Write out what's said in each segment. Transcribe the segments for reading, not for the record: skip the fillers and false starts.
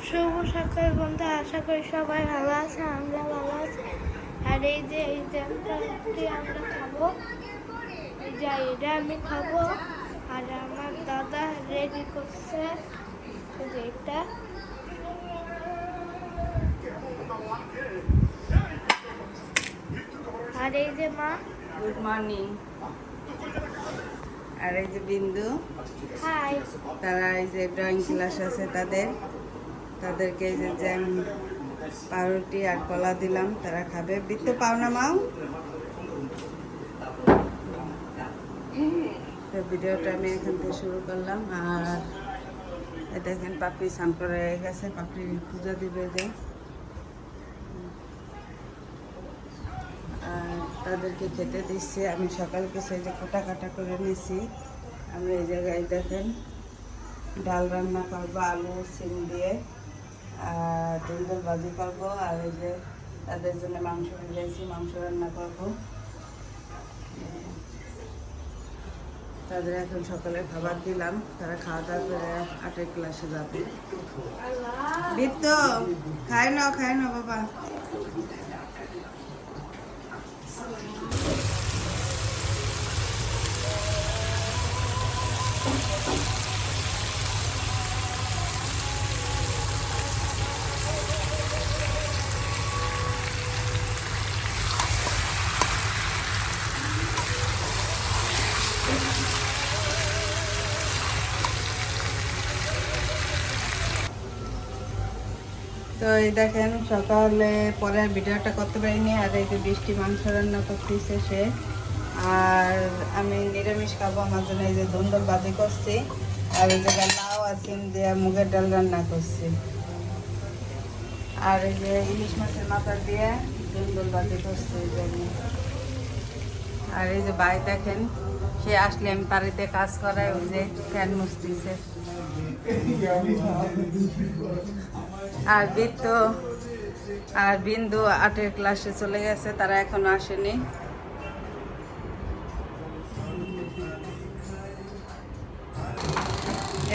শুভ সকাল বন্ধু, আশা করি সবাই ভালো আছে, আমরা ভালো আছি। আর এই যে জ্যামটা আমরা খাবো, এই যে এটা আমি খাবো। আর আমার দাদা রেডি করছে এই যে এটা। আর এই যে মা, গুড মর্নিং। আর এই যে বিন্দু, হাই। তারা এই যে ড্রয়িং ক্লাস আছে তাদেরকে এই যে জ্যাম, পাউরুটি আর কলা দিলাম, তারা খাবে। বিত্তু পাও না মাও? তো ভিডিওটা আমি এখান থেকে শুরু করলাম। আর দেখেন পাপড়ি স্নান করে গেছে, পাপড়ি পূজা দিবে যে। আর তাদেরকে খেতে দিচ্ছি। আমি সকাল কিছু এই যে কাটা করে নিয়েছি। আমরা এই জায়গায় দেখেন ডাল রান্না করবো, আলু সিম দিয়ে, আর দুন্দুল ভাজি করবো। আর এই যে তাদের জন্য মাংস ভেজেছি, মাংস রান্না করবো। তাদের এখন সকালে খাবার দিলাম, তারা খাওয়া দাওয়া করে 8 ক্লাসে যাবে। বৃত্ত খায় না বাবা। তো এই দেখেন সকালে পরে ভিডিওটা করতে পারিনি। আর এই যে বৃষ্টি মাংস রান্না করতেছে সে, আর আমি নিরামিষ খাবো, আমার জন্য এই যে দুন্দুল ভাজি করছি। আর এই জায়গায় লাউ আর সিম দিয়ে মুগের ডাল রান্না করছি। আর এই যে ইলিশ মাছের মাথা দিয়ে দুন্দুল ভাজি করছি এই জন্য। আর এই যে ভাই দেখেন, সে আসলে আমি বাড়িতে কাজ করাই, ওই যে ফ্যান মুছতেছে। আর বিত্তু আর বিন্দু 8 ক্লাসে চলে গেছে, তারা এখনো আসেনি।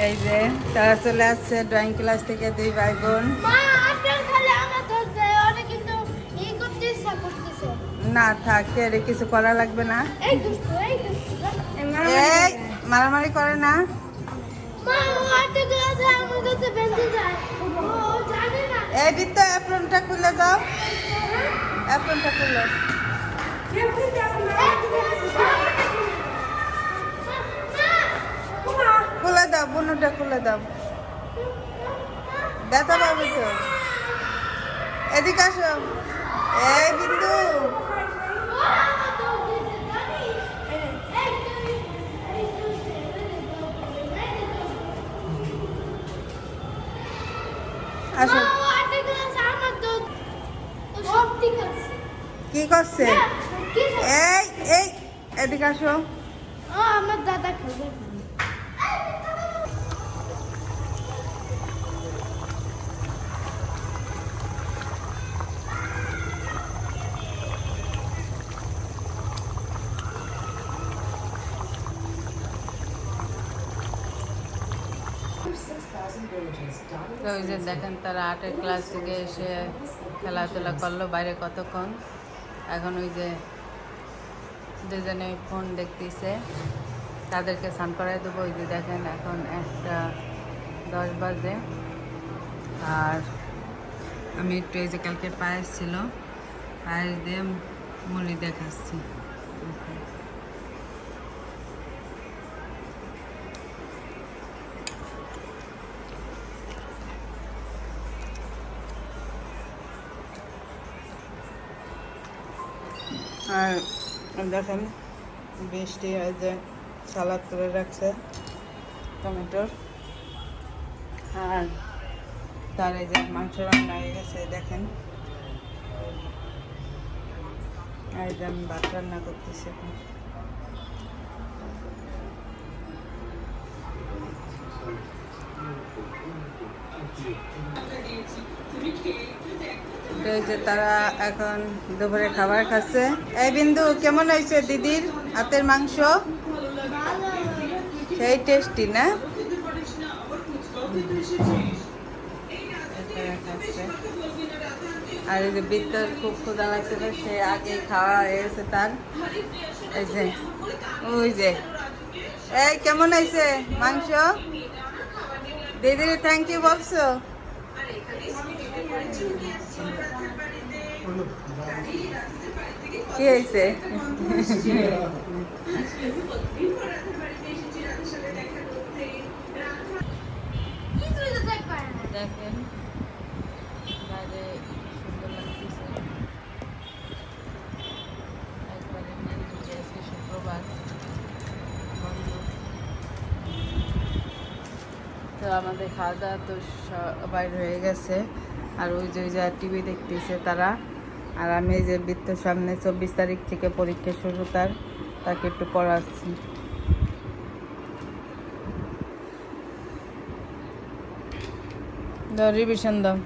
এই যে তারা চলে আসছে ড্রয়িং ক্লাস থেকে, 2 ভাই বোন। না থাক, এর কিছু করা লাগবে না। এই মারামারি করে না। এই বিত্তু অ্যাপ্রনটা খুলে দাও, অ্যাপ্রনটা খুলে দাও, বুনুটা খুলে দাও। ব্যথা পাবে তো। এদিকে আসো। এই বিন্দু, আসো। কি করছে? এই এই এদিকে আসো। আমার দাদা খেলবে। তো ওই যে দেখেন তারা 8 ক্লাস থেকে এসে খেলাধুলা করলো বাইরে কতক্ষণ। এখন ওই যে দুজনে ফোন দেখতেছে, তাদেরকে স্নান করাই দেবো। ওই যে দেখেন এখন 1:10 বাজে। আর আমি একটু এই যে কালকে পায়েস ছিল, পায়েস দিয়ে মুড়ি দেখাচ্ছি। আর দেখেন বৃষ্টি যে সালাদ করে রাখছে টমেটোর। আর তার এই যে মাংস রান্না হয়ে গেছে দেখেন। আর এই যে আমি ভাত রান্না করতেছি এখন। এই যে তারা এখন দুপুরে খাবার খাচ্ছে। এই বিন্দু, কেমন হয়েছে দিদির হাতের মাংস? সেই টেস্টি না? রাখা আছে। আর এই যে বৃত্তর খুব ক্ষুধা লাগছিল, সে আগে খাওয়া হয়ে গেছে তার। এই যে ওই যে এই কেমন হয়েছে মাংস? দিদি থ্যাংক ইউ বলছো? কি হয়েছে? দেখেন বাইরে সুন্দর লাগতেছে, একবারে নিরিবিলি আছে, শুক্রবার বন্ধ। তো আমাদের খাওয়া দাওয়া তো সবাই হয়ে গেছে। আর ওই যে টিভি দেখতেছে তারা। আর আমি এই যে বৃত্তর সামনে 24 তারিখ থেকে পরীক্ষা শুরু তাকে একটু পড়াচ্ছি। দাও রিভিশন দাও।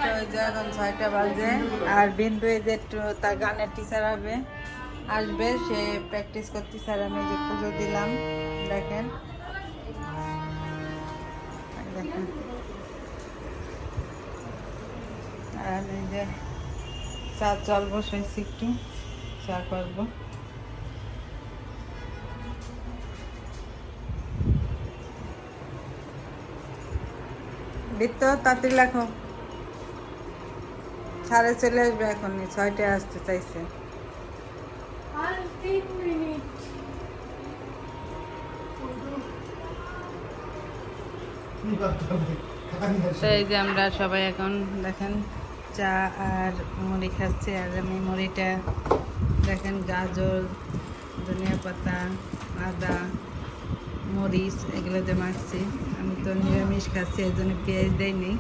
তো এই যে এখন 6টা বাজে। আর বিন্দু এই যে একটু তার গানের টিচার আসবে, সে প্র্যাকটিস করতেছে। আর আমি যে পুজো দিলাম দেখেন দেখেন। আর আমি যে চা জল বসাইছি, একটু চা করবো। বৃত্ত তাড়াতাড়ি লেখো, সাড়ে চলে আসবে, এখন 6টায় আসতে চাইছে। আর 3 মিনিট। তো এই যে আমরা সবাই এখন দেখেন চা আর মুড়ি খাচ্ছি। আর আমি মুড়িটা দেখেন গাজর, ধনিয়া পাতা, আদা, মরিচ এগুলো দিয়ে মাখছি। আমি তো নিরামিষ খাচ্ছি, এই জন্য পেঁয়াজ দেয়নি।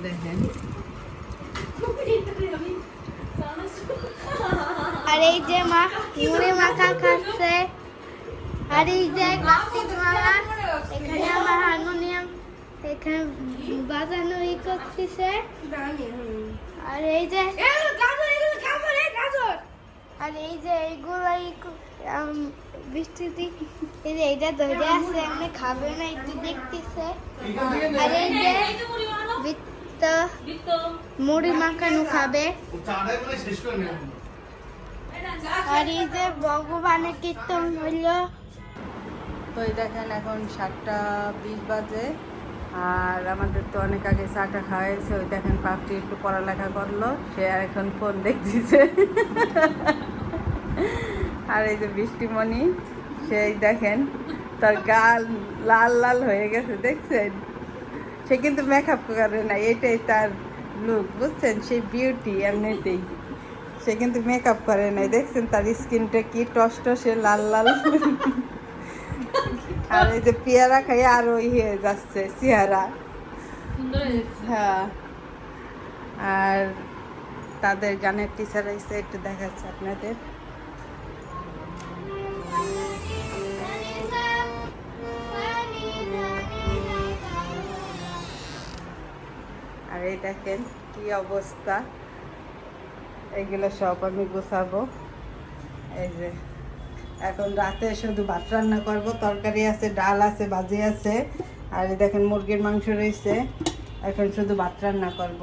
দেখেন আর এই যে মা মুড়ি মাখা খাচ্ছে। আর এই যে কার্তিক মালা, এখানে আমার হারমোনিয়াম এখানে বাজানো করতেছে। আর এই যে আর এই যে এইগুলাই বৃষ্টি, এই যে এইটা ধরে আছে, এমনি খাবে না, একটু দেখতেছে। আর এই যে বৃত্ত মুড়ি মাখানো খাবে। আর এই যে ভগবানের কীর্তন হইলো। তো এই দেখেন এখন 7:20 বাজে। আর আমাদের তো অনেক আগে চাটা খাওয়া হয়েছে। ওই দেখেন পাপটি একটু পড়ালেখা করলো, সে আর এখন ফোন দেখতেছে। আর এই যে বৃষ্টিমণি, সেই দেখেন তার গাল লাল লাল হয়ে গেছে, দেখছেন? সে কিন্তু মেকআপ করে না, এটাই তার লুক, বুঝছেন? সেই বিউটি এমনিতেই, সে কিন্তু মেকআপ করে নাই। দেখছেন তার স্কিনটা কি টসটসে লাল লাল। আর এই যে পেয়ারা খাই আর ওই হয়ে যাচ্ছে চেহারা। হ্যাঁ, আর তাদের গানের টিচার এসে একটু দেখাচ্ছে আপনাদের। আর এই দেখেন কি অবস্থা, এগুলো সব আমি গোছাবো। এই যে এখন রাতে শুধু ভাত রান্না করবো, তরকারি আছে, ডাল আছে, ভাজি আছে। আর এই দেখেন মুরগির মাংস রয়েছে, এখন শুধু ভাত রান্না করব।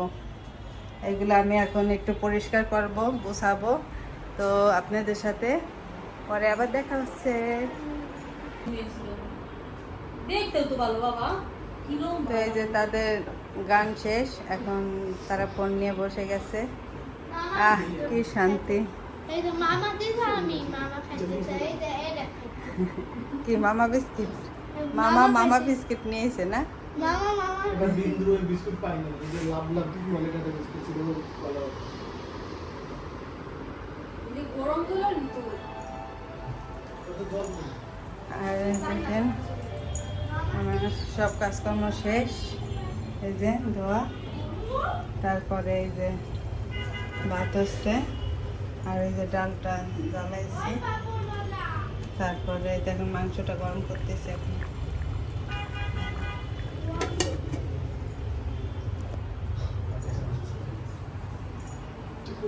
এগুলো আমি এখন একটু পরিষ্কার করব, গোছাবো। তো আপনাদের সাথে পরে আবার দেখা হচ্ছে। তো এই যে তাদের গান শেষ, এখন তারা ফোন নিয়ে বসে গেছে। আহ কি শান্তি। এই যে মামা দিছে, আমি মামা খাইতে চাই। এই যে এটা কি মামা বিস্কিট? মামা বিস্কিট নিয়েছে না? মামা এবার বিন্দু ওই বিস্কুট পাই না, এই যে লাভ লাভ কি মানে কাটা বিস্কুট ছিল ভালো। এই গরম হলো তো। আর দেখেন আমার সব কাজকর্ম শেষ। এই যে ধোয়া, তারপরে এই যে ভাত হচ্ছে, আর এই যে ডালটা জ্বালাইছি, তারপরে দেখুন মাংসটা গরম করতেছি এখন। কি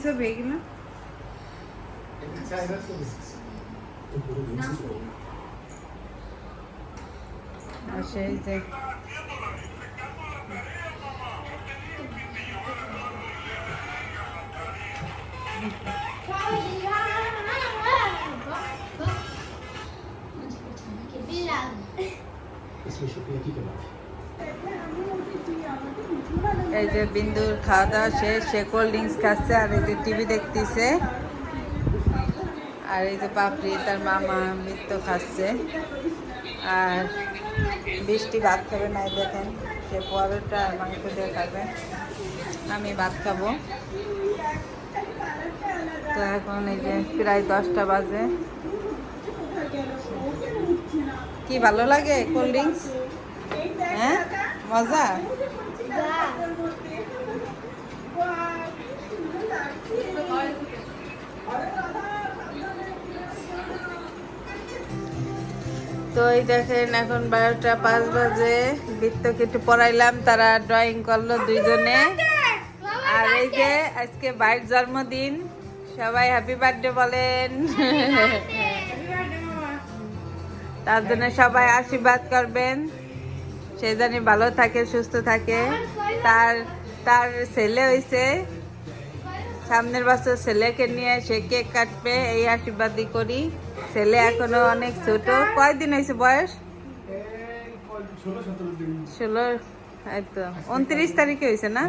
সব এগুলো? এটা চাইনা ছবি। আর সেই যে এই যে বিন্দুর খাওয়া দাওয়া শেষ, সে কোল্ড ড্রিঙ্কস খাচ্ছে আর এই যে টিভি দেখতেছে। আর এই যে পাপড়ি তার মামা মৃত্যু খাচ্ছে। আর বৃষ্টি ভাত খাবে না, এই দেখেন সে পরোটা আর মাংস দিয়ে খাবে, আমি ভাত খাবো। তো এখন এই যে প্রায় 10টা বাজে। কি ভালো লাগে কোল্ড ড্রিঙ্কস? হ্যাঁ, মজা। তো এই দেখেন এখন 12টা 5 বাজে। বৃত্তকে একটু পড়াইলাম, তারা ড্রয়িং করলো দুইজনে। আর এই যে আজকে ভাইয়ের জন্মদিন, সবাই হ্যাপি বার্থডে বলেন। তার জন্য সবাই আশীর্বাদ করবেন, সে জানি ভালো থাকে সুস্থ থাকে। তার ছেলে হয়েছে, সামনের বছর ছেলেকে নিয়ে সে কেক কাটবে, এই আশীর্বাদই করি। ছেলে এখনো অনেক ছোট। কয়দিন হয়েছে বয়স? 16। এই তো 29 তারিখে হয়েছে না?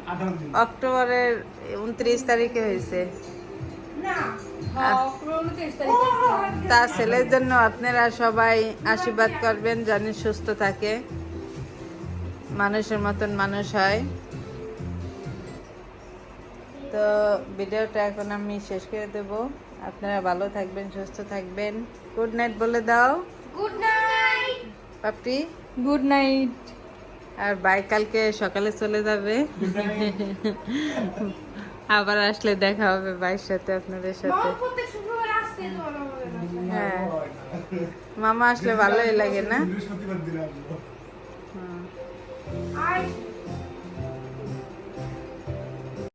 18 দিন। অক্টোবরের 29 তারিখে হয়েছে। তার ছেলের জন্য আপনারা সবাই আশীর্বাদ করবেন, যেন সুস্থ থাকে, মানুষের মতন মানুষ হয়। তো ভিডিওটা এখন আমি শেষ করে দেব। আপনারা ভালো থাকবেন, সুস্থ থাকবেন। গুড নাইট বলে দাও। Good night Papri. Good night. আর ভাই কালকে সকালে চলে যাবে, আবার আসলে দেখা হবে ভাইয়ের সাথে, আপনাদের সাথে। প্রত্যেক শুক্রবার আসতে তো আমাদের হ্যাঁ, মামা আসলে ভালোই লাগে না? বৃহস্পতিবার দিন আসবো। হুম। আর